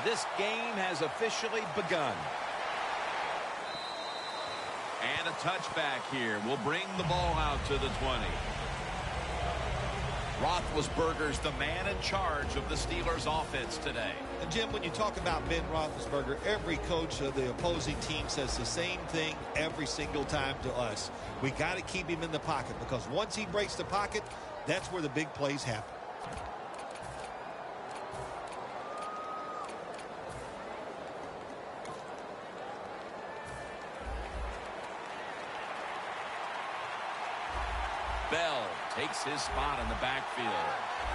This game has officially begun. And a touchback here will bring the ball out to the 20. Roethlisberger's the man in charge of the Steelers offense today. And Jim, when you talk about Ben Roethlisberger, every coach of the opposing team says the same thing every single time to us. We got to keep him in the pocket, because once he breaks the pocket, that's where the big plays happen. Bell takes his spot in the backfield.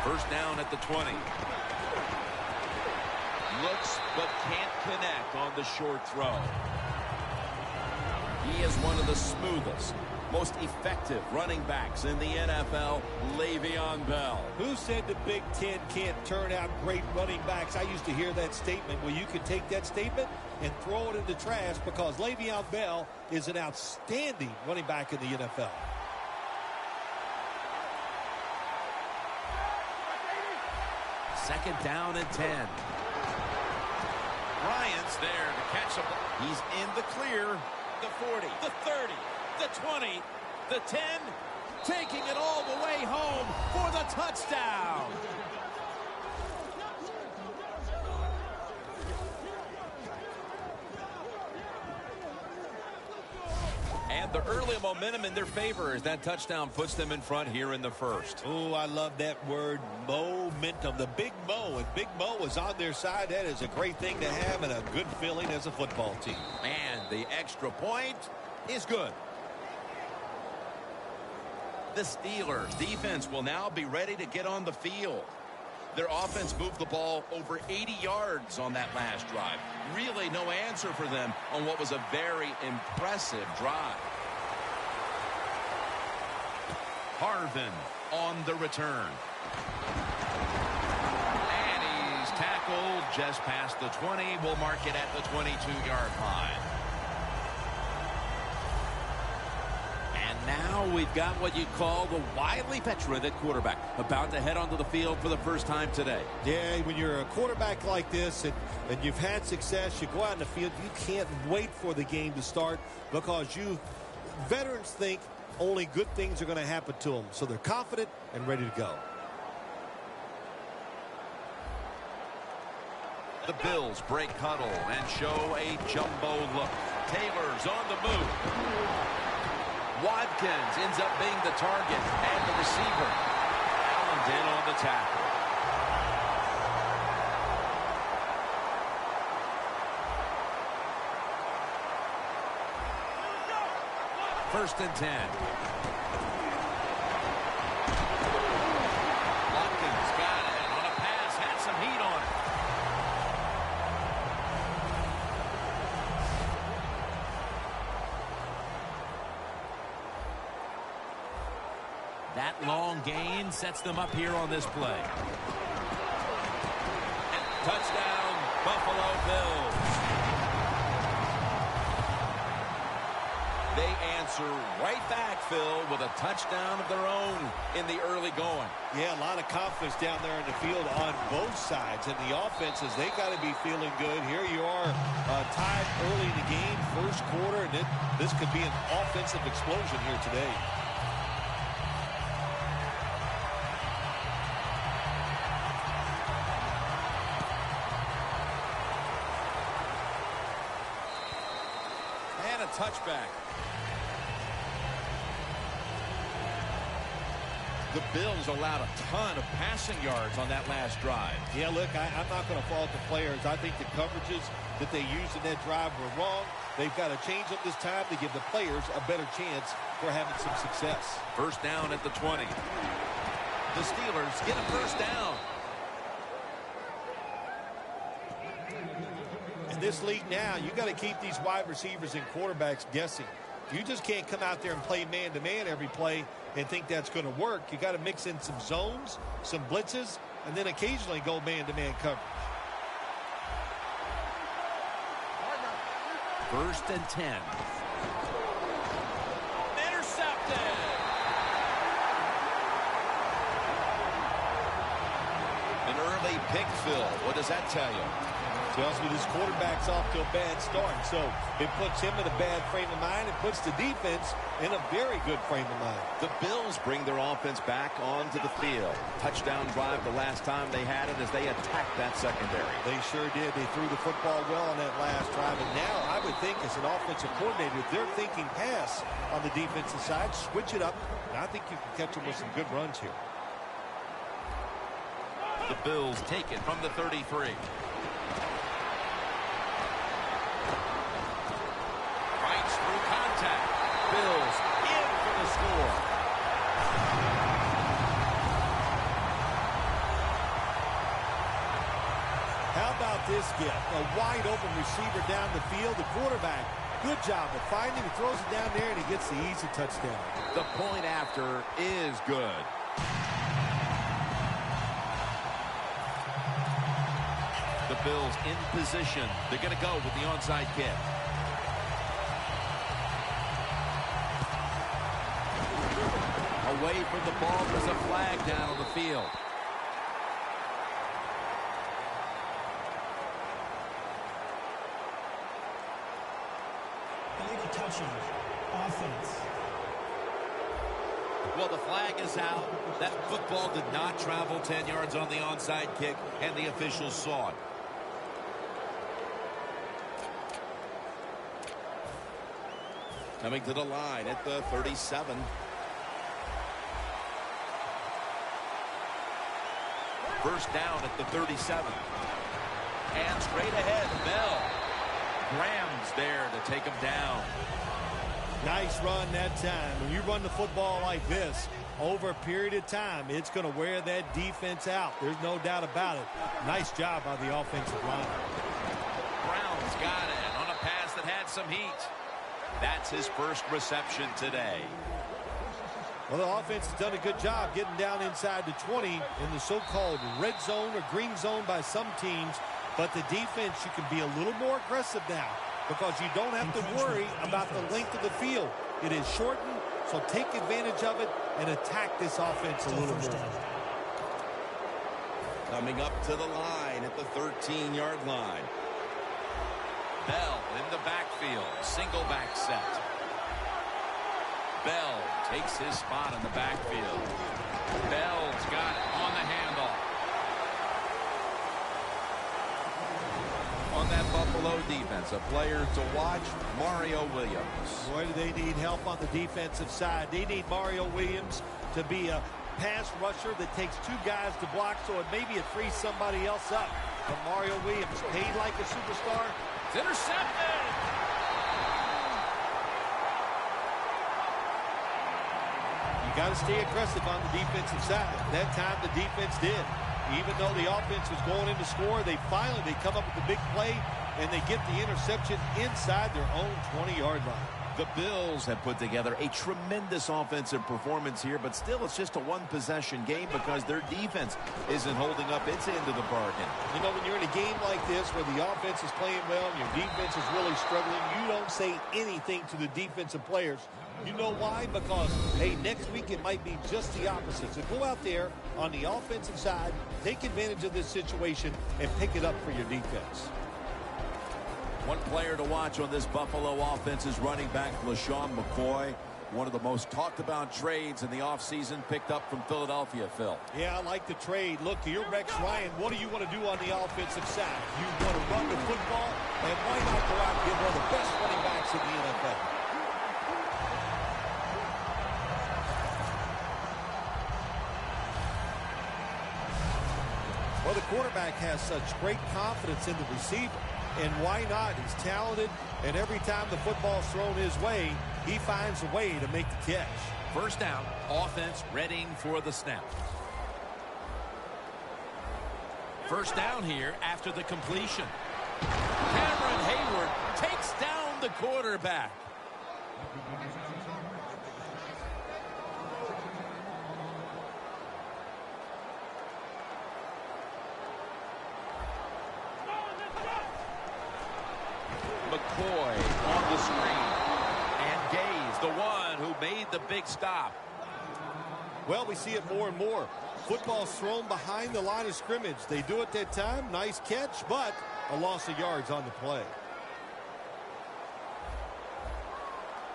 First down at the 20. Looks but can't connect on the short throw. He is one of the smoothest, most effective running backs in the NFL, Le'Veon Bell. Who said the Big Ten can't turn out great running backs? I used to hear that statement. Well, you can take that statement and throw it in the trash, because Le'Veon Bell is an outstanding running back in the NFL. Second down and 10. Bryant's there to catch him. He's in the clear. The 40, the 30, the 20, the 10, taking it all the way home for the touchdown. And the early momentum in their favor as that touchdown puts them in front here in the first. Oh, I love that word, momentum. The Big Mo, and Big Mo is on their side. That is a great thing to have and a good feeling as a football team. And the extra point is good. The Steelers' defense will now be ready to get on the field. Their offense moved the ball over 80 yards on that last drive. Really no answer for them on what was a very impressive drive. Harvin on the return. And he's tackled just past the 20. We'll mark it at the 22-yard line. Now we've got what you call the wily veteran at quarterback, about to head onto the field for the first time today. Yeah, when you're a quarterback like this and you've had success, you go out in the field, you can't wait for the game to start, because veterans think only good things are going to happen to them. So they're confident and ready to go. The Bills break huddle and show a jumbo look. Taylor's on the move. Watkins ends up being the target, and the receiver Allen's in on the tackle. First and 10. Watkins got it on a pass, had some heat on it. That long gain sets them up here on this play. And touchdown, Buffalo Bills. They answer right back, Phil, with a touchdown of their own in the early going. Yeah, a lot of confidence down there in the field on both sides. And the offenses, they got to be feeling good. Here you are, tied early in the game, first quarter, and this could be an offensive explosion here today. Touchback. The Bills allowed a ton of passing yards on that last drive. Yeah, look, I'm not going to fault the players. I think the coverages that they used in that drive were wrong. They've got to change them this time to give the players a better chance for having some success. First down at the 20. The Steelers get a first down. This league now, you got to keep these wide receivers and quarterbacks guessing. You just can't come out there and play man-to-man every play and think that's going to work. You got to mix in some zones, some blitzes, and then occasionally go man-to-man coverage. First and 10. Intercepted. An early pick, Phil. What does that tell you? Tells me this quarterback's off to a bad start. So it puts him in a bad frame of mind. It puts the defense in a very good frame of mind. The Bills bring their offense back onto the field. Touchdown drive the last time they had it as they attacked that secondary. They sure did. They threw the football well on that last drive. And now I would think as an offensive coordinator, if they're thinking pass on the defensive side, switch it up. And I think you can catch them with some good runs here. The Bills take it from the 33. Fights through contact. Bills in for the score. How about this get? A wide open receiver down the field. The quarterback, good job of finding. He throws it down there and he gets the easy touchdown. The point after is good. The Bills in position. They're going to go with the onside kick. Away from the ball, there's a flag down on the field. Illegal touching. Offense. Well, the flag is out. That football did not travel 10 yards on the onside kick, and the officials saw it. Coming to the line at the 37. First down at the 37. And straight ahead, Bell. Graham's there to take him down. Nice run that time. When you run the football like this, over a period of time, it's going to wear that defense out. There's no doubt about it. Nice job by the offensive line. Brown's got it on a pass that had some heat. That's his first reception today. Well, the offense has done a good job getting down inside the 20 in the so-called red zone or green zone by some teams. But the defense, you can be a little more aggressive now because you don't have to worry about the length of the field. It is shortened, so take advantage of it and attack this offense a little more. Coming up to the line at the 13-yard line. Bell in the backfield, single back set. Bell takes his spot in the backfield. Bell's got it on the handoff. On that Buffalo defense, a player to watch, Mario Williams. Boy, do they need help on the defensive side. They need Mario Williams to be a pass rusher that takes two guys to block, so it maybe it frees somebody else up. But Mario Williams, paid like a superstar. It's intercepted. You got to stay aggressive on the defensive side. That time the defense did. Even though the offense was going in to score, they come up with the big play, and they get the interception inside their own 20-yard line. The Bills have put together a tremendous offensive performance here, but still it's just a one-possession game because their defense isn't holding up its end of the bargain. You know, when you're in a game like this where the offense is playing well and your defense is really struggling, you don't say anything to the defensive players. You know why? Because, hey, next week it might be just the opposite. So go out there on the offensive side, take advantage of this situation, and pick it up for your defense. One player to watch on this Buffalo offense is running back LaShawn McCoy. One of the most talked about trades in the offseason, picked up from Philadelphia, Phil. Yeah, I like the trade. Look, you're Rex Ryan. What do you want to do on the offensive side? You want to run the football, and why not go out and get one of the best running backs in the NFL? Well, the quarterback has such great confidence in the receiver. And why not? He's talented, and every time the football's thrown his way, he finds a way to make the catch. First down, offense readying for the snap. First down here after the completion. Cameron Hayward takes down the quarterback. McCoy on the screen. And Gaze, the one who made the big stop. Well, we see it more and more. Football's thrown behind the line of scrimmage. They do it that time. Nice catch, but a loss of yards on the play.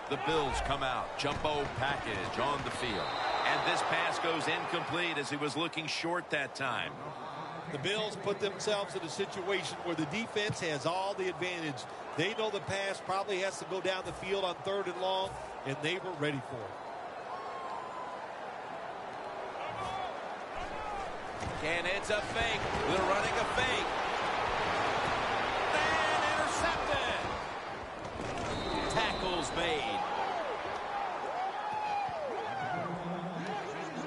The Bills come out. Jumbo package on the field. And this pass goes incomplete as he was looking short that time. The Bills put themselves in a situation where the defense has all the advantage. They know the pass probably has to go down the field on 3rd and long, and they were ready for it. And it's a fake. They're running a fake. And intercepted. Tackles made.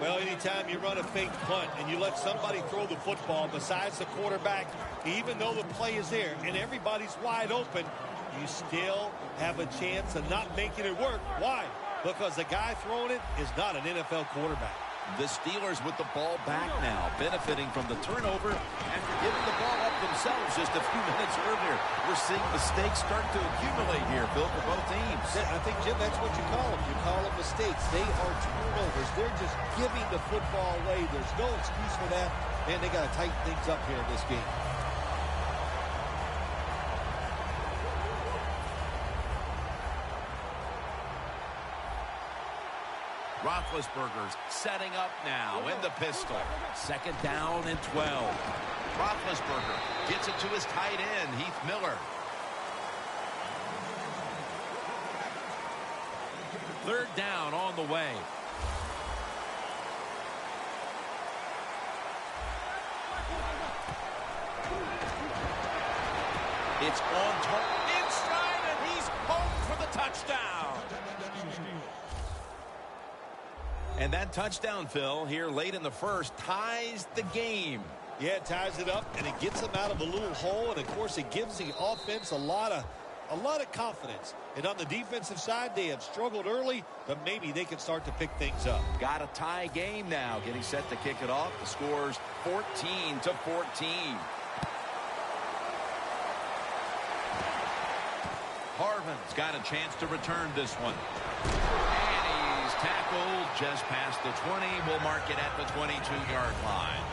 Well, anytime you run a fake punt and you let somebody throw the football besides the quarterback, even though the play is there and everybody's wide open, you still have a chance of not making it work. Why? Because the guy throwing it is not an NFL quarterback. The Steelers with the ball back now, benefiting from the turnover after giving the ball up themselves just a few minutes earlier. We're seeing mistakes start to accumulate here, Phil, for both teams. I think, Jim, that's what you call them. You call them mistakes. They are turnovers. They're just giving the football away. There's no excuse for that. Man, they got to tighten things up here in this game. Roethlisberger's setting up now in the pistol. 2nd down and 12. Roethlisberger gets it to his tight end, Heath Miller. 3rd down on the way. It's on target inside, and he's home for the touchdown. And that touchdown, Phil, here late in the first, ties the game. Yeah, it ties it up, and it gets them out of a little hole, and, of course, it gives the offense a lot of confidence. And on the defensive side, they have struggled early, but maybe they can start to pick things up. Got a tie game now, getting set to kick it off. The score's 14-14. Harvin's got a chance to return this one. Tackled just past the 20. We'll mark it at the 22-yard line.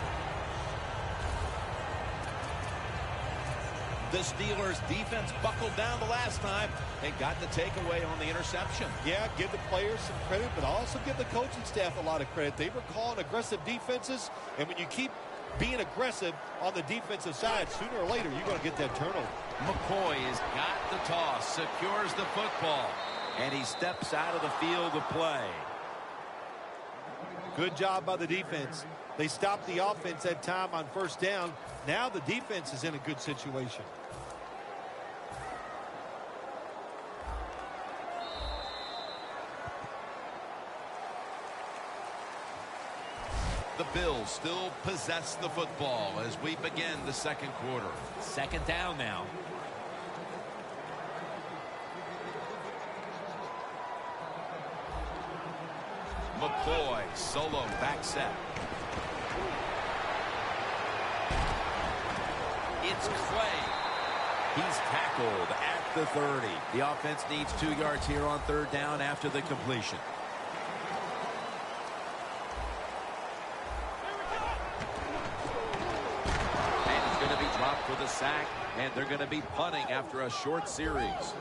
The Steelers defense buckled down the last time and got the takeaway on the interception. Yeah, give the players some credit, but also give the coaching staff a lot of credit. They were calling aggressive defenses, and when you keep being aggressive on the defensive side, sooner or later, you're going to get that turnover. McCoy has got the toss, secures the football. And he steps out of the field of play. Good job by the defense. They stopped the offense that time on 1st down. Now the defense is in a good situation. The Bills still possess the football as we begin the 2nd quarter. 2nd down now. McCoy, solo, back set. It's Clay. He's tackled at the 30. The offense needs 2 yards here on 3rd down after the completion. And he's going to be dropped for the sack, and they're going to be punting after a short series.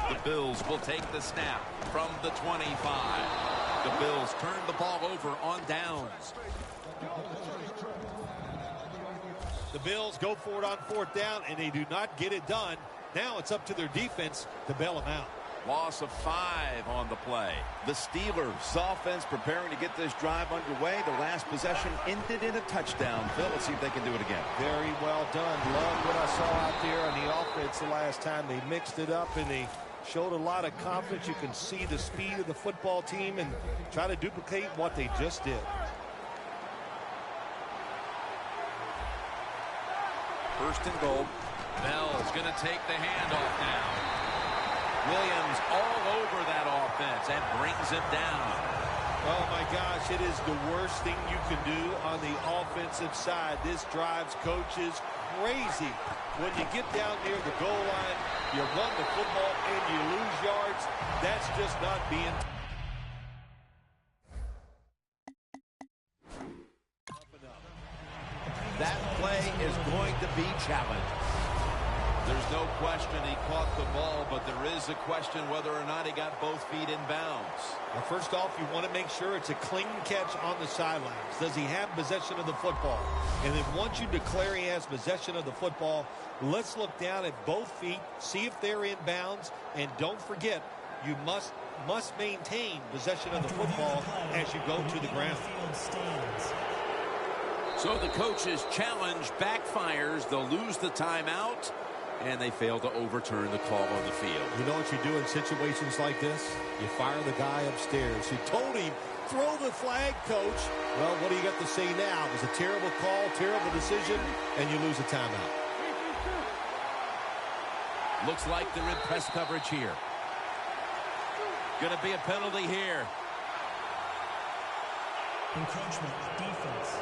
The Bills will take the snap from the 25. The Bills turn the ball over on downs. The Bills go for it on 4th down, and they do not get it done. Now it's up to their defense to bail them out. Loss of 5 on the play. The Steelers offense preparing to get this drive underway. The last possession ended in a touchdown. Phil, let's see if they can do it again. Very well done. Love what I saw out there on the offense the last time. They mixed it up, and they showed a lot of confidence. You can see the speed of the football team and try to duplicate what they just did. 1st and goal. Bell's going to take the handoff now. Williams all over that offense and brings him down. Oh, my gosh, it is the worst thing you can do on the offensive side. This drives coaches crazy. When you get down near the goal line, you run the football and you lose yards. That's just not being... That play is going to be challenged. There's no question he caught the ball, but there is a question whether or not he got both feet in bounds. Well, first off, you want to make sure it's a clean catch on the sidelines. Does he have possession of the football? And then once you declare he has possession of the football, let's look down at both feet, see if they're in bounds, and don't forget, you must maintain possession of the football as you go to the ground. So the coach's challenge backfires. They'll lose the timeout, and they fail to overturn the call on the field. You know what you do in situations like this? You fire the guy upstairs who told him, throw the flag, coach. Well, what do you got to say now? It was a terrible call, terrible decision, and you lose a timeout. Looks like they're in press coverage here. Going to be a penalty here. Encroachment, defense.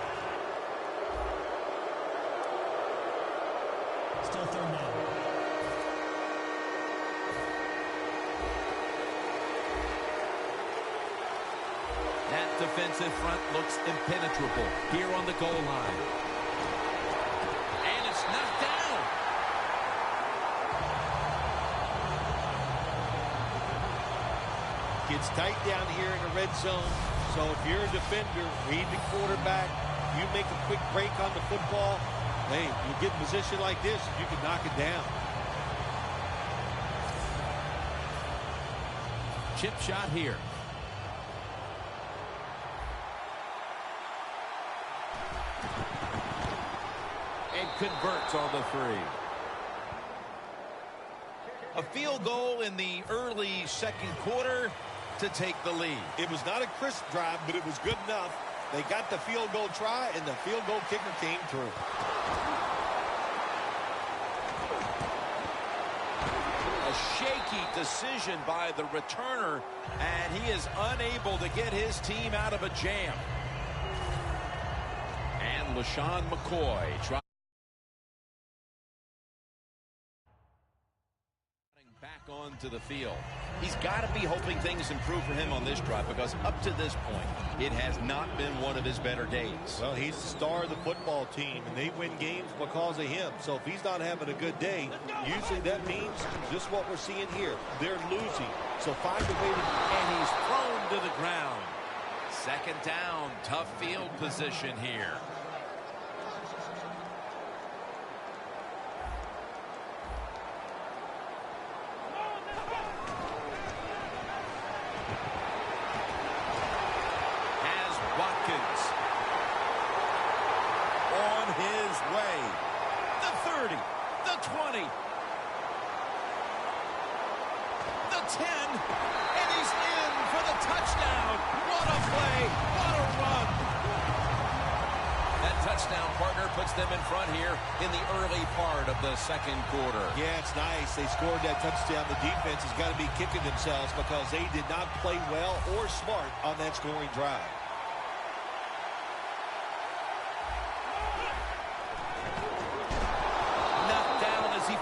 Still third down. That defensive front looks impenetrable here on the goal line. And it's knocked down. Gets tight down here in the red zone. So if you're a defender, read the quarterback, you make a quick break on the football, hey, you get in a position like this, you can knock it down. Chip shot here. And converts on the 3. A field goal in the early second quarter to take the lead. It was not a crisp drive, but it was good enough. They got the field goal try, and the field goal kicker came through. A shaky decision by the returner, and he is unable to get his team out of a jam. And LaShawn McCoy tries back onto the field. He's got to be hoping things improve for him on this drive, because up to this point, it has not been one of his better days. Well, he's the star of the football team, and they win games because of him. So if he's not having a good day, usually that means just what we're seeing here. They're losing. So find a way to... And he's thrown to the ground. Second down, tough field position here. On his way. The 30, the 20, the 10, and he's in for the touchdown. What a play, what a run. That touchdown partner puts them in front here in the early part of the second quarter. Yeah, it's nice. They scored that touchdown. The defense has got to be kicking themselves because they did not play well or smart on that scoring drive.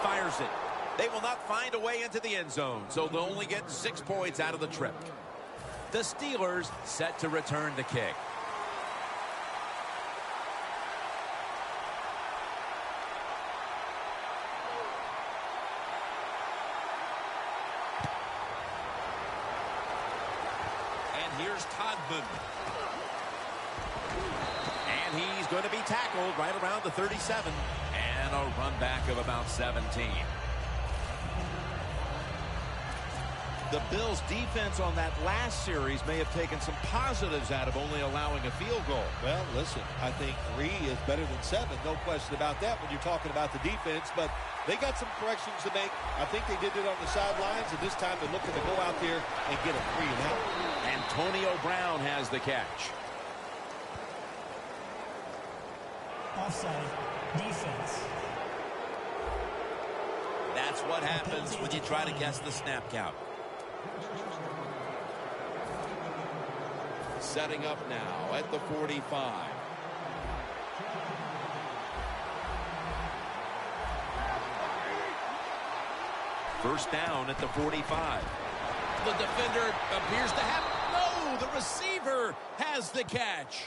Fires it. They will not find a way into the end zone, so they'll only get 6 points out of the trip. The Steelers set to return the kick. And here's Todman. And he's going to be tackled right around the 37. And a run back of about 17. The Bills' defense on that last series may have taken some positives out of only allowing a field goal. Well, listen, I think 3 is better than 7. No question about that when you're talking about the defense. But they got some corrections to make. I think they did it on the sidelines, and this time they're looking to go out there and get a 3 and out. Antonio Brown has the catch. Offside. Defense. That's what happens when you try to guess the snap count. Setting up now at the 45. First down at the 45. The defender appears to have... No, the receiver has the catch.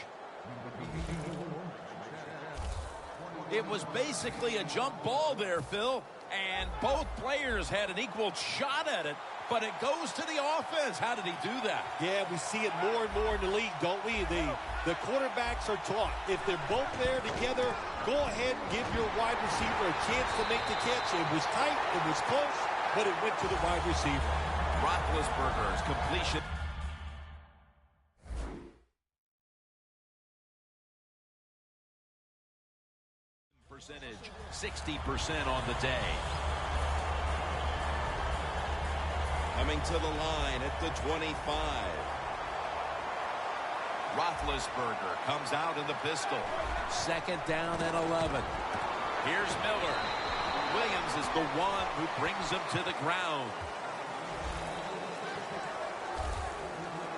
It was basically a jump ball there, Phil, and both players had an equal shot at it, but it goes to the offense. How did he do that? Yeah, we see it more and more in the league, don't we? The quarterbacks are taught, if they're both there together, go ahead and give your wide receiver a chance to make the catch. It was tight, it was close, but it went to the wide receiver. Roethlisberger's completion. Percentage 60% on the day. Coming to the line at the 25. Roethlisberger comes out in the pistol. Second down and 11. Here's Miller. Williams is the one who brings him to the ground.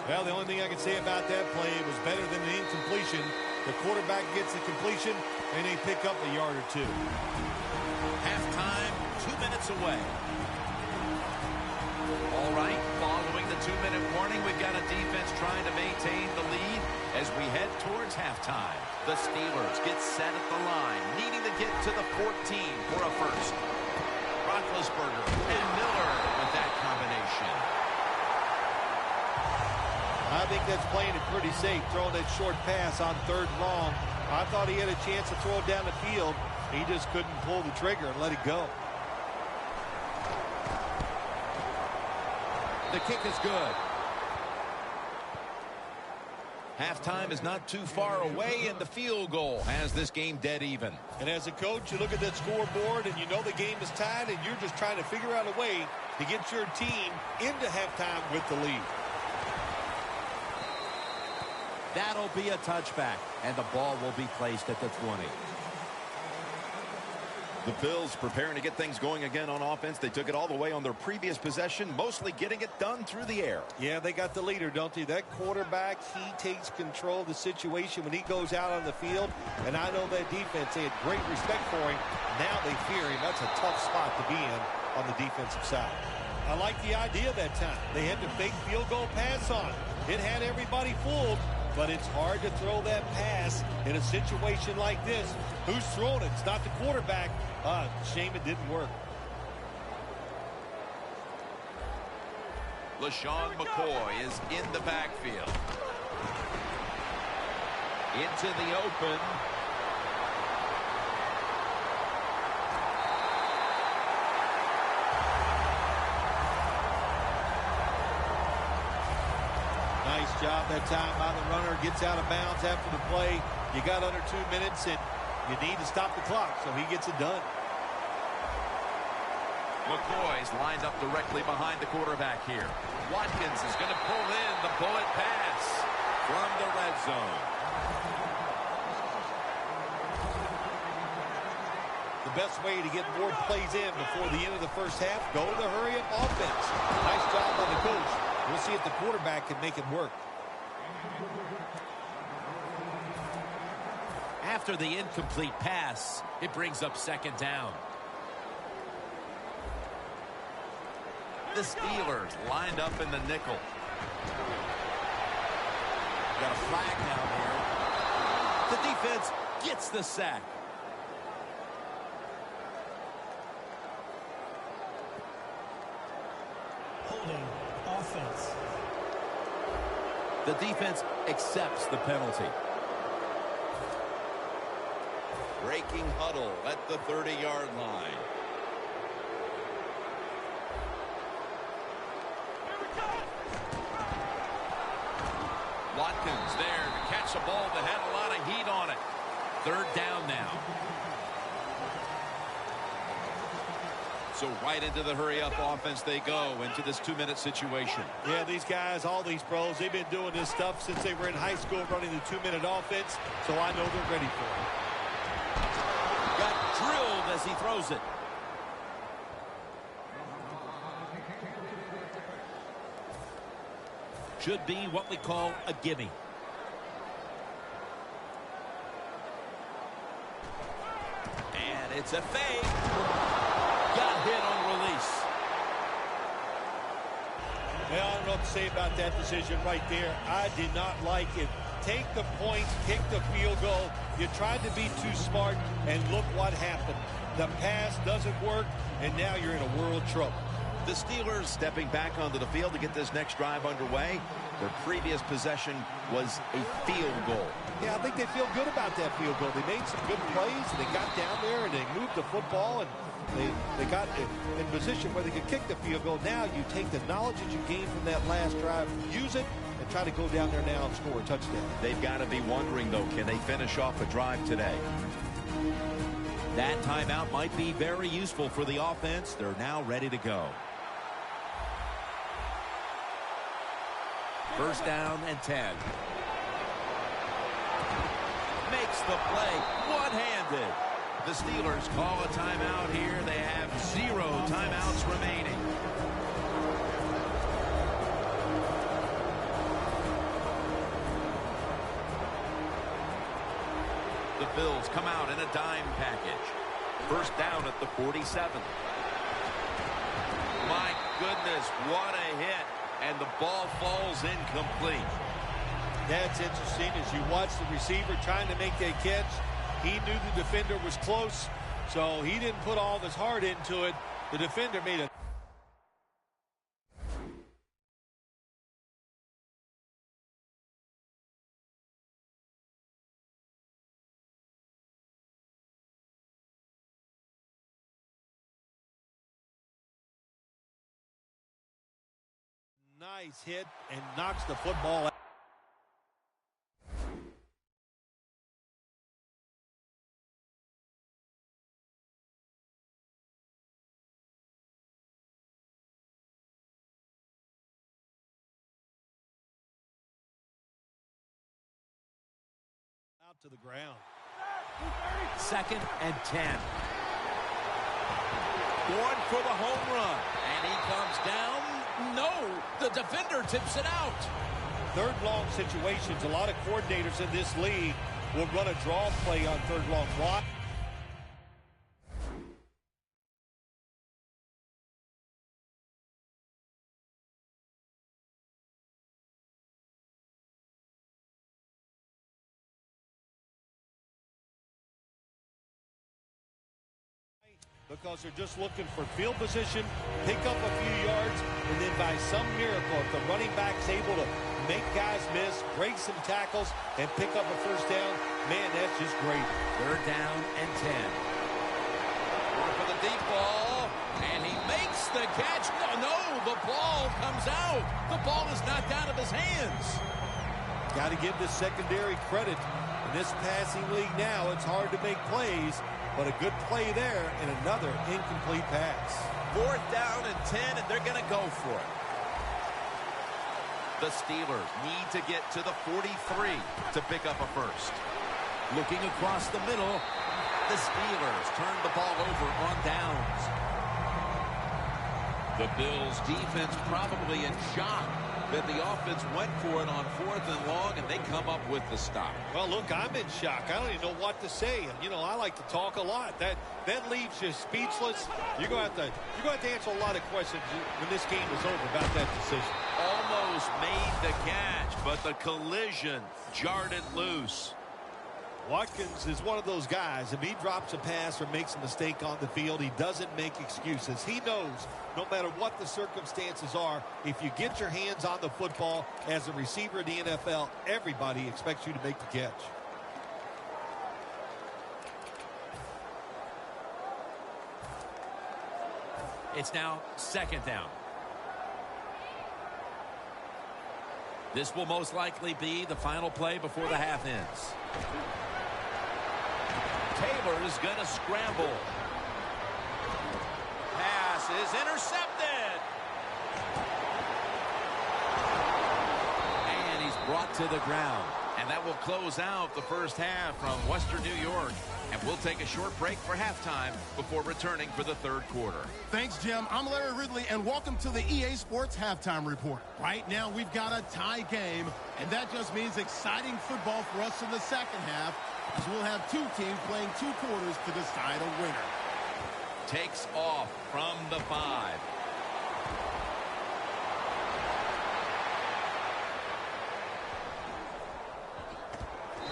Well, the only thing I can say about that play, it was better than the incompletion. The quarterback gets the completion, and they pick up a yard or two. Halftime, 2 minutes away. All right, following the 2-minute warning, we've got a defense trying to maintain the lead as we head towards halftime. The Steelers get set at the line, needing to get to the 14 for a first. Roethlisberger and Miller with that combination. I think that's playing it pretty safe, throwing that short pass on third and long. I thought he had a chance to throw it down the field. He just couldn't pull the trigger and let it go. The kick is good. Halftime is not too far away, and the field goal has this game dead even. And as a coach, you look at that scoreboard, and you know the game is tied, and you're just trying to figure out a way to get your team into halftime with the lead. That'll be a touchback, and the ball will be placed at the 20. The Bills preparing to get things going again on offense. They took it all the way on their previous possession, mostly getting it done through the air. Yeah, they got the leader, don't they? That quarterback, he takes control of the situation when he goes out on the field. And I know that defense, they had great respect for him. Now they fear him. That's a tough spot to be in on the defensive side. I like the idea that time. They had the fake field goal pass on. It had everybody fooled. But it's hard to throw that pass in a situation like this. Who's throwing it? It's not the quarterback. Shame it didn't work. LaShawn McCoy is in the backfield. Into the open. Nice job that time by the runner. Gets out of bounds after the play. You got under 2 minutes, and you need to stop the clock, so he gets it done. McCoy's lined up directly behind the quarterback here. Watkins is going to pull in the bullet pass from the red zone. The best way to get more plays in before the end of the first half, go to the hurry-up offense. Nice job by the coach. We'll see if the quarterback can make it work. After the incomplete pass, it brings up second down. The Steelers lined up in the nickel. Got a flag down here. The defense gets the sack. Holding offense. The defense accepts the penalty. Breaking huddle at the 30-yard line. Watkins there to catch a ball that had a lot of heat on it. Third down now. So right into the hurry-up offense they go into this 2-minute situation. Yeah, these guys, all these pros, they've been doing this stuff since they were in high school running the 2-minute offense, so I know they're ready for it. Got drilled as he throws it. Should be what we call a gimme. And it's a fake. Got hit on release. Well, I don't know what to say about that decision right there. I did not like it. Take the points, kick the field goal. You tried to be too smart, and look what happened. The pass doesn't work, and now you're in a world of trouble. The Steelers stepping back onto the field to get this next drive underway. Their previous possession was a field goal. Yeah, I think they feel good about that field goal. They made some good plays, and they got down there, and they moved the football, and they got in position where they could kick the field goal. Now you take the knowledge that you gained from that last drive, use it, and try to go down there now and score a touchdown. They've got to be wondering, though, can they finish off a drive today? That timeout might be very useful for the offense. They're now ready to go. First down and 10. Makes the play one-handed. The Steelers call a timeout here. They have 0 timeouts remaining. The Bills come out in a dime package. First down at the 47. My goodness, what a hit. And the ball falls incomplete. That's interesting. As you watch the receiver trying to make that catch, he knew the defender was close, so he didn't put all of his heart into it. The defender made a nice hit and knocks the football out. Out to the ground. Second and 10. Going for the home run. And he comes down. No, the defender tips it out. Third long situations. A lot of coordinators in this league will run a draw play on third long. Why? Because they're just looking for field position, pick up a few yards, and then by some miracle, if the running back's able to make guys miss, break some tackles, and pick up a first down, man, that's just great. Third down and 10. Going for the deep ball, and he makes the catch. No, the ball comes out. The ball is knocked out of his hands. Got to give the secondary credit. In this passing league now, it's hard to make plays, but a good play there and another incomplete pass. Fourth down and 10, and they're going to go for it. The Steelers need to get to the 43 to pick up a first. Looking across the middle, the Steelers turn the ball over on downs. The Bills defense probably in shock that the offense went for it on 4th and long, and they come up with the stop. Well, look, I'm in shock. I don't even know what to say. You know, I like to talk a lot. That leaves you speechless. You're going to have to answer a lot of questions when this game is over about that decision. Almost made the catch, but the collision jarred it loose. Watkins is one of those guys. If he drops a pass or makes a mistake on the field, he doesn't make excuses. He knows no matter what the circumstances are, if you get your hands on the football as a receiver in the NFL, everybody expects you to make the catch. It's now second down. This will most likely be the final play before the half ends. Taylor is going to scramble. Pass is intercepted. And he's brought to the ground And that will close out the first half from Western New York. And we'll take a short break for halftime before returning for the third quarter. Thanks, Jim. I'm Larry Ridley, and welcome to the EA Sports Halftime Report. Right now, we've got a tie game, and that just means exciting football for us in the second half, as we'll have two teams playing 2 quarters to decide a winner. Takes off from the 5.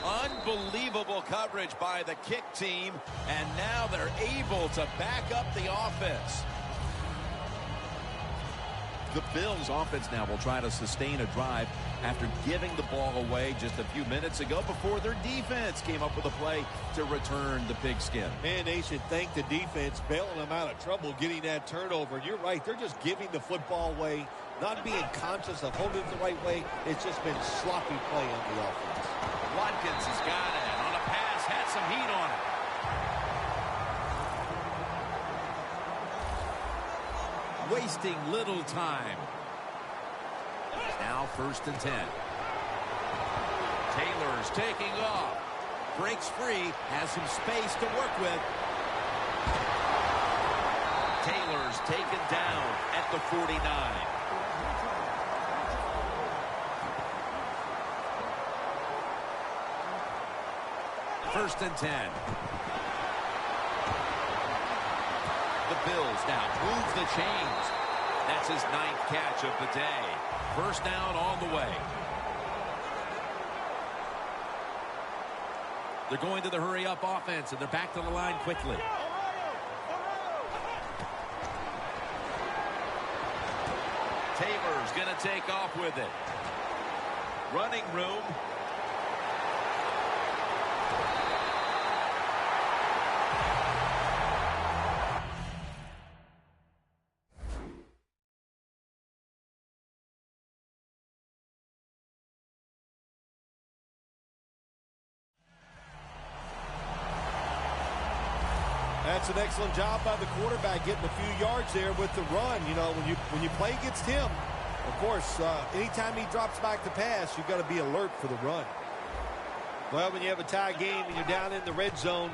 Unbelievable coverage by the kick team, and now they're able to back up the offense. The Bills offense now will try to sustain a drive after giving the ball away just a few minutes ago before their defense came up with a play to return the pigskin. Man, they should thank the defense bailing them out of trouble getting that turnover. And you're right, they're just giving the football away, not being conscious of holding it the right way. It's just been sloppy play on the offense. Watkins has got it on a pass, had some heat on it. Wasting little time. Now 1st and 10. Taylor's taking off. Breaks free, has some space to work with. Taylor's taken down at the 49. 1st and 10. The Bills now move the chains. That's his 9th catch of the day. 1st down on the way. They're going to the hurry-up offense, and they're back to the line quickly. Taylor's going to take off with it. Running room. That's an excellent job by the quarterback, getting a few yards there with the run. You know, when you play against him, of course, anytime he drops back to pass, you've got to be alert for the run. Well, when you have a tie game and you're down in the red zone,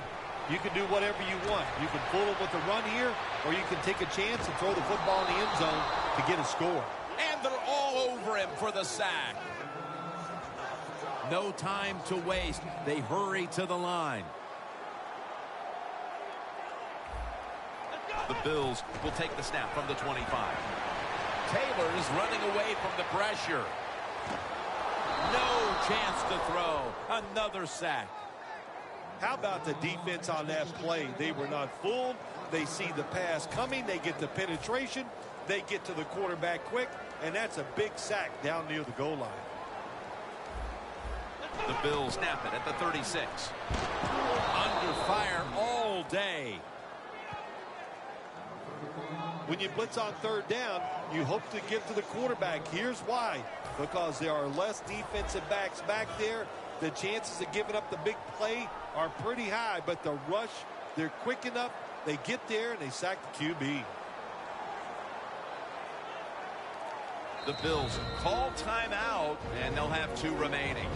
you can do whatever you want. You can fool him with the run here, or you can take a chance and throw the football in the end zone to get a score. And they're all over him for the sack. No time to waste. They hurry to the line. The Bills will take the snap from the 25. Taylor is running away from the pressure. No chance to throw. Another sack. How about the defense on that play? They were not fooled. They see the pass coming. They get the penetration. They get to the quarterback quick. And that's a big sack down near the goal line. The Bills snap it at the 36. Under fire all day. When you blitz on 3rd down, you hope to get to the quarterback. Here's why. Because there are less defensive backs back there. The chances of giving up the big play are pretty high. But the rush, they're quick enough. They get there, and they sack the QB. The Bills call timeout, and they'll have 2 remaining.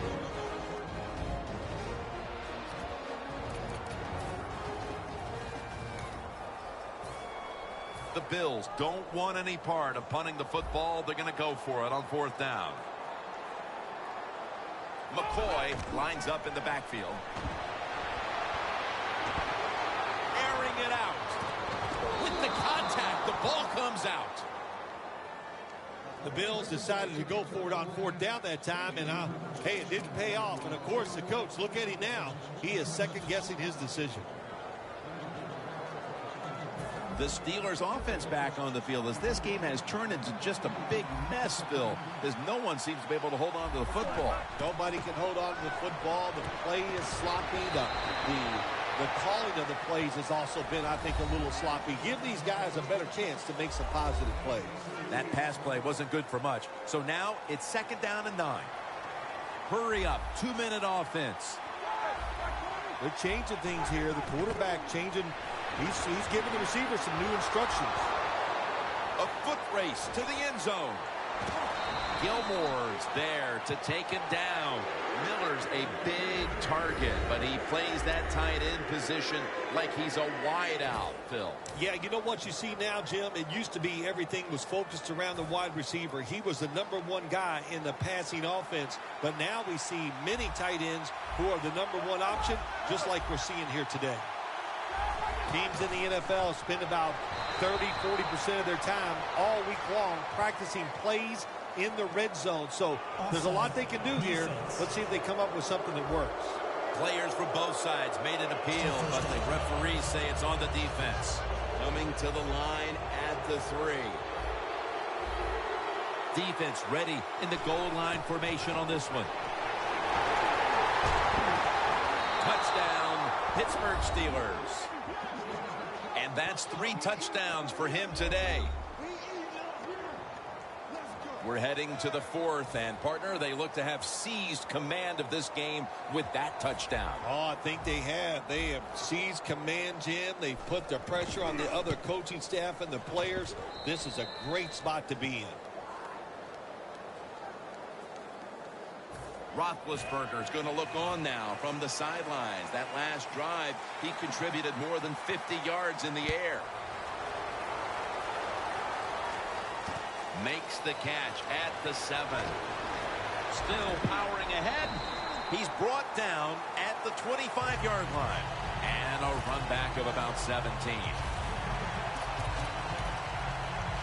The Bills don't want any part of punting the football. They're going to go for it on 4th down. McCoy lines up in the backfield. Airing it out. With the contact, the ball comes out. The Bills decided to go for it on 4th down that time, and hey, it didn't pay off. And, of course, the coach, look at him now. He is second-guessing his decision. The Steelers offense back on the field as this game has turned into just a big mess, Bill, as no one seems to be able to hold on to the football. Nobody can hold on to the football. The play is sloppy. The calling of the plays has also been, I think, a little sloppy. Give these guys a better chance to make some positive plays. That pass play wasn't good for much. So now it's 2nd down and 9. Hurry up. 2-minute offense. They're changing things here. The quarterback changing. He's giving the receiver some new instructions. A foot race to the end zone. Gilmore's there to take him down. Miller's a big target, but he plays that tight end position like he's a wide out, Phil. Yeah, you know what you see now, Jim? It used to be everything was focused around the wide receiver. He was the #1 guy in the passing offense, but now we see many tight ends who are the #1 option, just like we're seeing here today. Teams in the NFL spend about 30-40% of their time all week long practicing plays in the red zone. So there's a lot they can do here. Let's see if they come up with something that works. Players from both sides made an appeal, but the referees say it's on the defense. Coming to the line at the 3. Defense ready in the goal line formation on this one. Touchdown, Pittsburgh Steelers. And that's 3 touchdowns for him today. We're heading to the 4th, and partner, they look to have seized command of this game with that touchdown. Oh, I think they have. They have seized command, Jim. They've put the pressure on the other coaching staff and the players. This is a great spot to be in. Roethlisberger's going to look on now from the sidelines. That last drive, he contributed more than 50 yards in the air. Makes the catch at the 7. Still powering ahead. He's brought down at the 25-yard line. And a run back of about 17.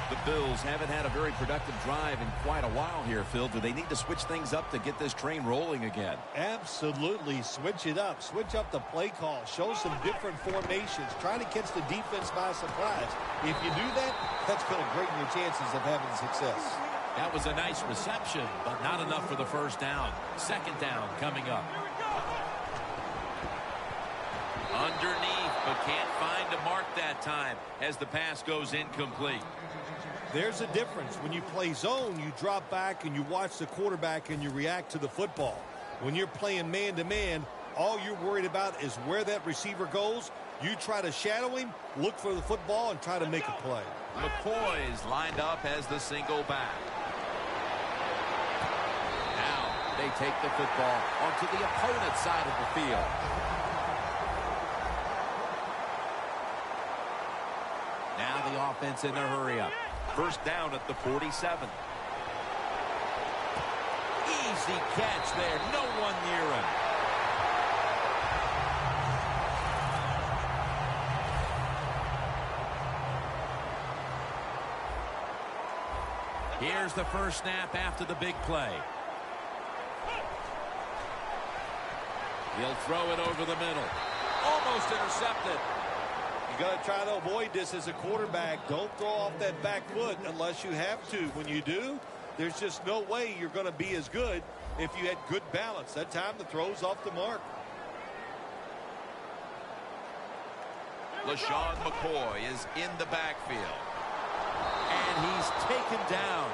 The Bills haven't had a very productive drive in quite a while here, Phil. Do they need to switch things up to get this train rolling again? Absolutely. Switch it up. Switch up the play call. Show some different formations. Try to catch the defense by surprise. If you do that, that's going to greaten your chances of having success. That was a nice reception, but not enough for the first down. 2nd down coming up. Underneath, but can't find a mark that time as the pass goes incomplete. There's a difference. When you play zone, you drop back and you watch the quarterback and you react to the football. When you're playing man-to-man, all you're worried about is where that receiver goes. You try to shadow him, look for the football, and try to make a play. McCoy's lined up as the single back. Now they take the football onto the opponent's side of the field. Now the offense in their hurry up. 1st down at the 47. Easy catch there. No one near him. Here's the first snap after the big play. He'll throw it over the middle. Almost intercepted. You got to try to avoid this as a quarterback. Don't throw off that back foot unless you have to. When you do, there's just no way you're going to be as good if you had good balance. That time the throw's off the mark. LaShawn McCoy is in the backfield. And he's taken down.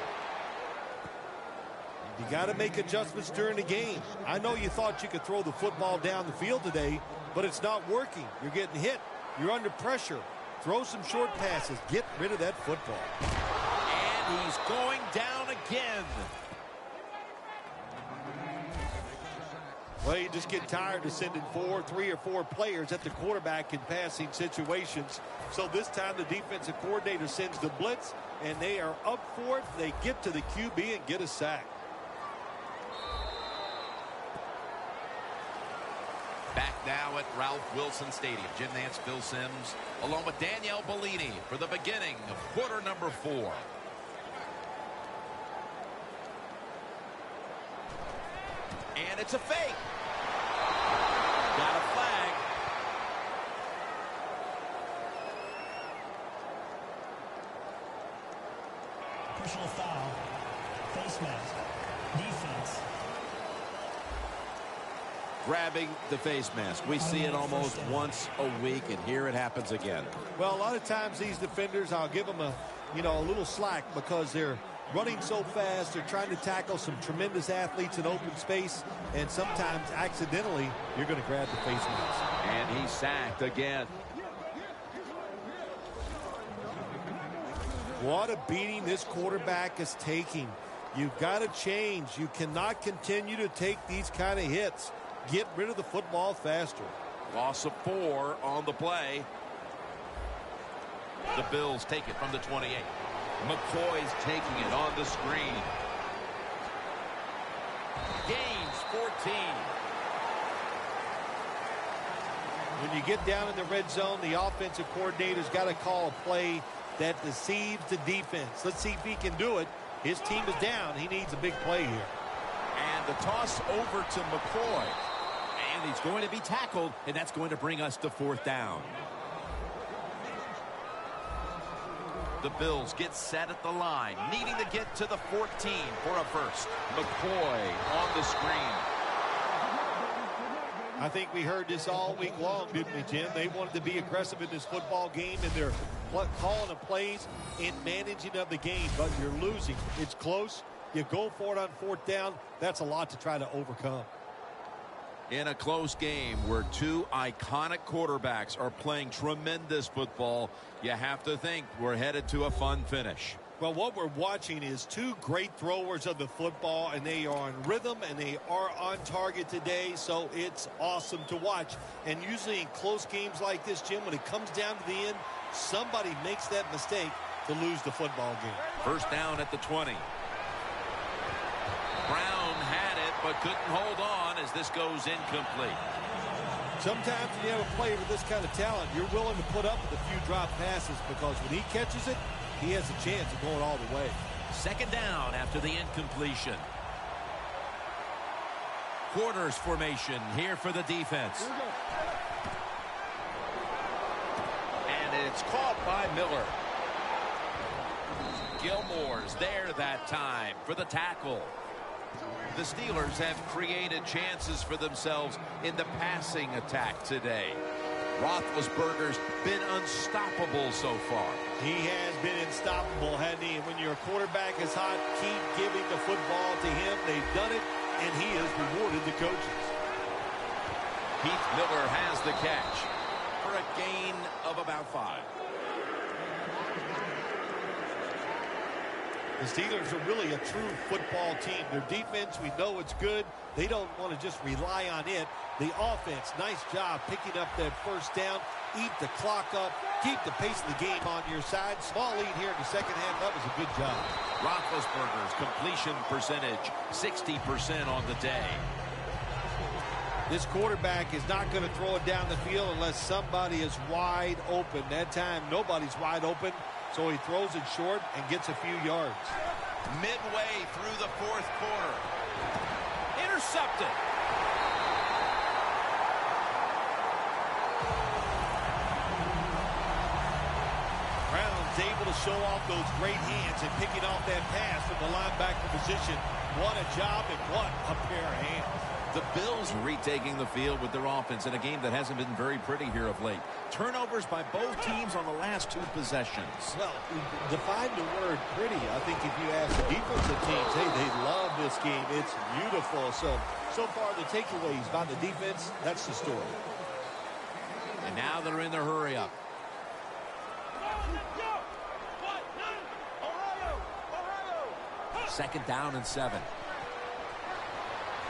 You got to make adjustments during the game. I know you thought you could throw the football down the field today, but it's not working. You're getting hit. You're under pressure. Throw some short passes. Get rid of that football. And he's going down again. Well, you just get tired of sending 3 or 4 players at the quarterback in passing situations. So this time the defensive coordinator sends the blitz, and they are up for it. They get to the QB and get a sack. Back now at Ralph Wilson Stadium. Jim Nance, Phil Simms, along with Danielle Bellini for the beginning of quarter number 4. And it's a fake. Got a flag. Personal foul. Face mask. Defense. Grabbing the face mask. We see it almost once a week, and here it happens again. Well, a lot of times these defenders, I'll give them a little slack because they're running so fast. They're trying to tackle some tremendous athletes in open space, and sometimes accidentally you're going to grab the face mask. And he's sacked again. What a beating this quarterback is taking. You've got to change. You cannot continue to take these kind of hits. Get rid of the football faster. Loss of 4 on the play. The Bills take it from the 28. McCoy's taking it on the screen. Gains 14. When you get down in the red zone, the offensive coordinator's got to call a play that deceives the defense. Let's see if he can do it. His team is down. He needs a big play here. And the toss over to McCoy. And he's going to be tackled, and that's going to bring us to 4th down. The Bills get set at the line, needing to get to the 14 for a first. McCoy on the screen. I think we heard this all week long, didn't we, Jim? They wanted to be aggressive in this football game, and they're calling the plays and managing of the game, but you're losing. It's close. You go for it on 4th down. That's a lot to try to overcome. In a close game where 2 iconic quarterbacks are playing tremendous football, you have to think we're headed to a fun finish. Well, what we're watching is 2 great throwers of the football, and they are on rhythm, and they are on target today, so it's awesome to watch. And usually in close games like this, Jim, when it comes down to the end, somebody makes that mistake to lose the football game. First down at the 20. Brown had it, but couldn't hold on as this goes incomplete. Sometimes when you have a player with this kind of talent, you're willing to put up with a few drop passes, because when he catches it, he has a chance of going all the way. Second down after the incompletion. Quarters formation here for the defense. And it's caught by Miller. Gilmore's there that time for the tackle. The Steelers have created chances for themselves in the passing attack today. Roethlisberger's been unstoppable so far. He has been unstoppable, hasn't he? And when your quarterback is hot, keep giving the football to him. They've done it, and he has rewarded the coaches. Heath Miller has the catch for a gain of about 5. The Steelers are really a true football team. Their defense, we know it's good. They don't want to just rely on it. The offense, nice job picking up that first down. Eat the clock up. Keep the pace of the game on your side. Small lead here in the second half. That was a good job. Roethlisberger's completion percentage, 60% on the day. This quarterback is not going to throw it down the field unless somebody is wide open. That time, nobody's wide open. So he throws it short and gets a few yards. Midway through the 4th quarter. Intercepted. Brown's able to show off those great hands and picking off that pass from the linebacker position. What a job and what a pair of hands. The Bills retaking the field with their offense in a game that hasn't been very pretty here of late. Turnovers by both teams on the last 2 possessions. Well, define the word pretty. I think if you ask the defensive teams, hey, they love this game. It's beautiful. So far the takeaways by the defense, that's the story. And now they're in their hurry up. Second down and 7.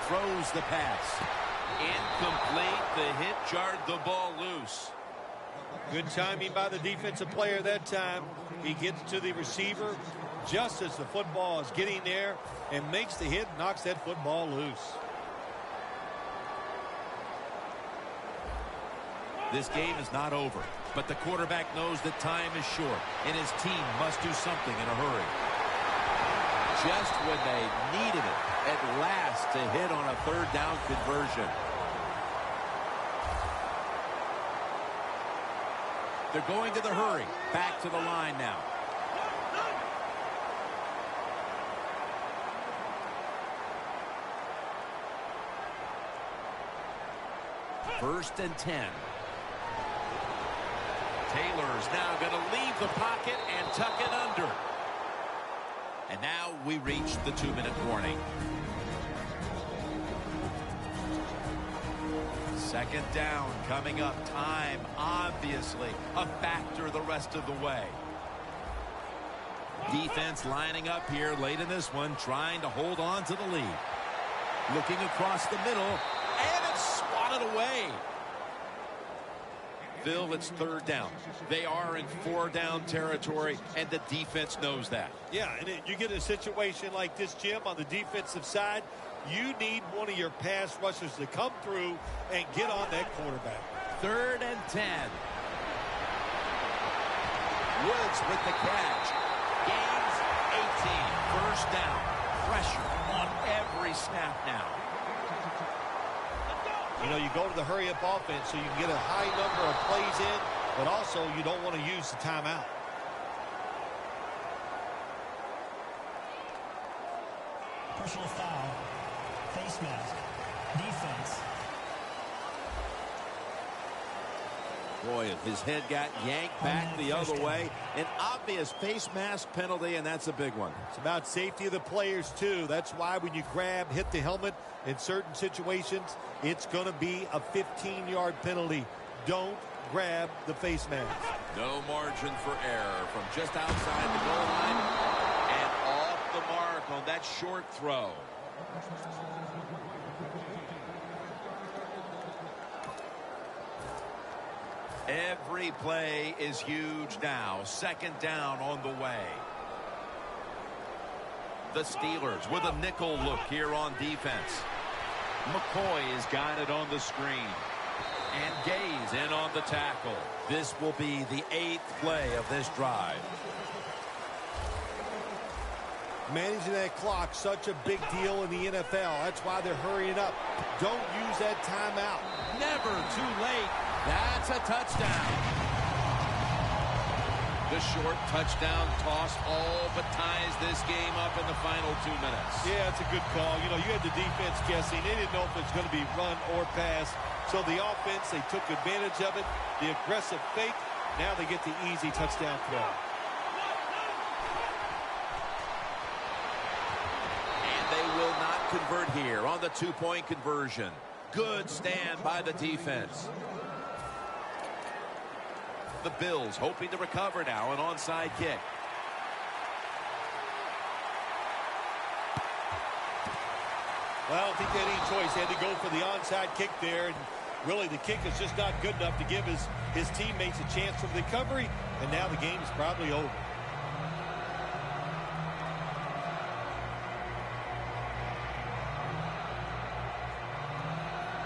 Throws the pass. Incomplete. The hit jarred the ball loose. Good timing by the defensive player that time. He gets to the receiver just as the football is getting there and makes the hit, knocks that football loose. This game is not over, but the quarterback knows that time is short, and his team must do something in a hurry. Just when they needed it, at last, to hit on a 3rd down conversion. They're going to the hurry. Back to the line now. First and 10. Taylor's now going to leave the pocket and tuck it under. And now we reach the 2-minute warning. Second down coming up. Time, obviously, a factor the rest of the way. Defense lining up here late in this one, trying to hold on to the lead. Looking across the middle, and it's swatted away. Phil, it's third down. They are in four-down territory, and the defense knows that. Yeah, and you get a situation like this, Jim, on the defensive side, you need one of your pass rushers to come through and get on that quarterback. 3rd and 10. Woods with the catch. Gains 18. First down. Pressure on every snap now. You know, you go to the hurry-up offense so you can get a high number of plays in, but also you don't want to use the timeout. Personal foul. Face mask. Defense. Boy, his head got yanked back the other way. An obvious face mask penalty, and that's a big one. It's about safety of the players, too. That's why when you grab, hit the helmet in certain situations, it's going to be a 15-yard penalty. Don't grab the face mask. No margin for error from just outside the goal line and off the mark on that short throw. Every play is huge now. 2nd down on the way. The Steelers with a nickel look here on defense. McCoy has got it on the screen. And Gaze in on the tackle. This will be the 8th play of this drive. Managing that clock, such a big deal in the NFL. That's why they're hurrying up. Don't use that timeout. Never too late. That's a touchdown. The short touchdown toss all but ties this game up in the final 2 minutes. Yeah, it's a good call. You know, you had the defense guessing. They didn't know if it's going to be run or pass. So the offense, they took advantage of it. The aggressive fake. Now they get the easy touchdown throw. And they will not convert here on the 2-point conversion. Good stand by the defense. The Bills hoping to recover now, an onside kick. Well, I don't think they had any choice. They had to go for the onside kick there. And really, the kick is just not good enough to give his teammates a chance for the recovery. And now the game is probably over.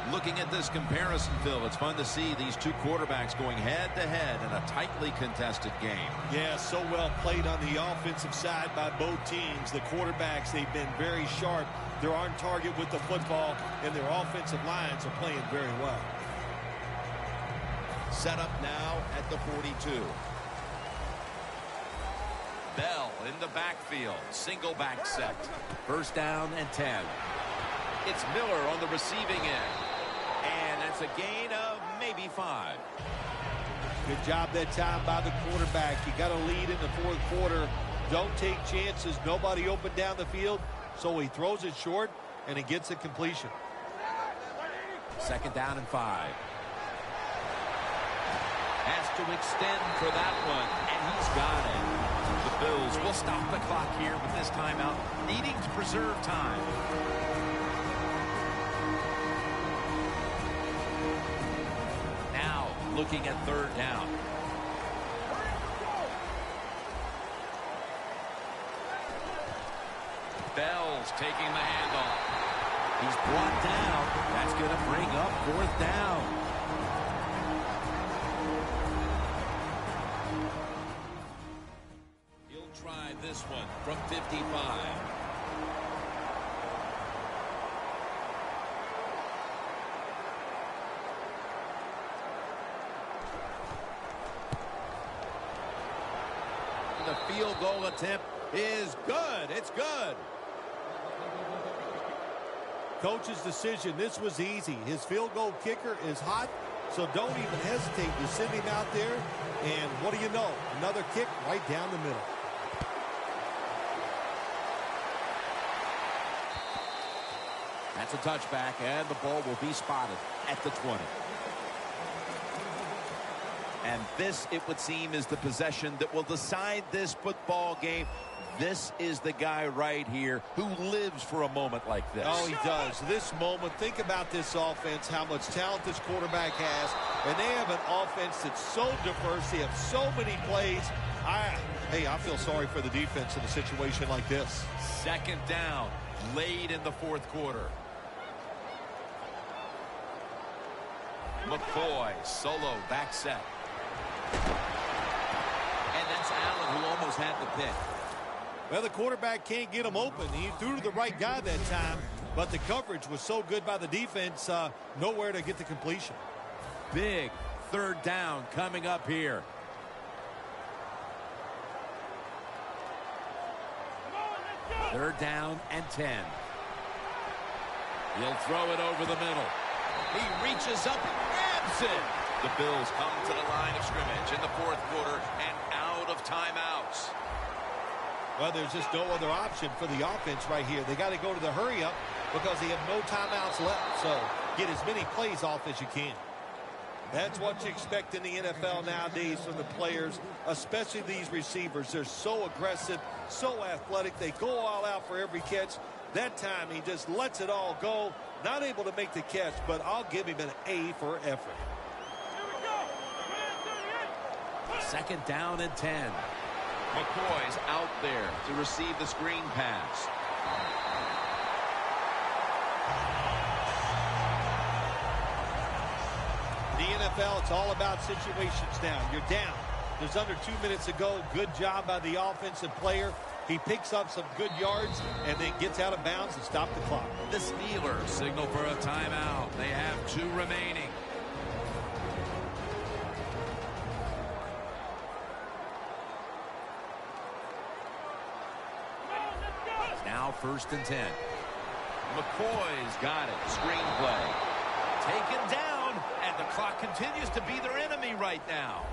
Looking at this comparison, Phil, it's fun to see these two quarterbacks going head-to-head in a tightly contested game. Yeah, so well played on the offensive side by both teams. The quarterbacks, they've been very sharp. They're on target with the football, and their offensive lines are playing very well. Set up now at the 42. Bell in the backfield. Single back set. 1st down and 10. It's Miller on the receiving end. And that's a gain of maybe 5. Good job that time by the quarterback. You got a lead in the 4th quarter. Don't take chances. Nobody open down the field. So he throws it short, and it gets a completion. 2nd down and 5. Has to extend for that one, and he's got it. The Bills will stop the clock here with this timeout, needing to preserve time. Now, looking at 3rd down. Bell's taking the handoff. He's brought down. That's going to bring up 4th down. He'll try this one from 55. The field goal attempt is good. It's good. Coach's decision, this was easy. His field goal kicker is hot, so don't even hesitate to send him out there. And what do you know? Another kick right down the middle. That's a touchback, and the ball will be spotted at the 20. And this, it would seem, is the possession that will decide this football game. This is the guy right here who lives for a moment like this. Oh, he does. This moment, think about this offense, how much talent this quarterback has. And they have an offense that's so diverse. They have so many plays. I feel sorry for the defense in a situation like this. Second down, late in the fourth quarter. McCoy, solo, back set. And that's Allen who almost had the pick. Well, the quarterback can't get him open. He threw to the right guy that time, but the coverage was so good by the defense, nowhere to get the completion. Big third down coming up here. Third down and 10. He'll throw it over the middle. He reaches up and grabs it. The Bills come to the line of scrimmage in the fourth quarter and out of timeouts. Well, there's just no other option for the offense right here. They got to go to the hurry up because they have no timeouts left. So get as many plays off as you can. That's what you expect in the NFL nowadays from the players, especially these receivers. They're so aggressive, so athletic. They go all out for every catch. That time he just lets it all go. Not able to make the catch, but I'll give him an A for effort. Second down and 10. McCoy's out there to receive the screen pass. The NFL, it's all about situations now. You're down. There's under 2 minutes to go. Good job by the offensive player. He picks up some good yards and then gets out of bounds and stops the clock. The Steelers signal for a timeout. They have 2 remaining. Now first and 10. McCoy's got it. Screenplay. Taken down, and the clock continues to be their enemy right now.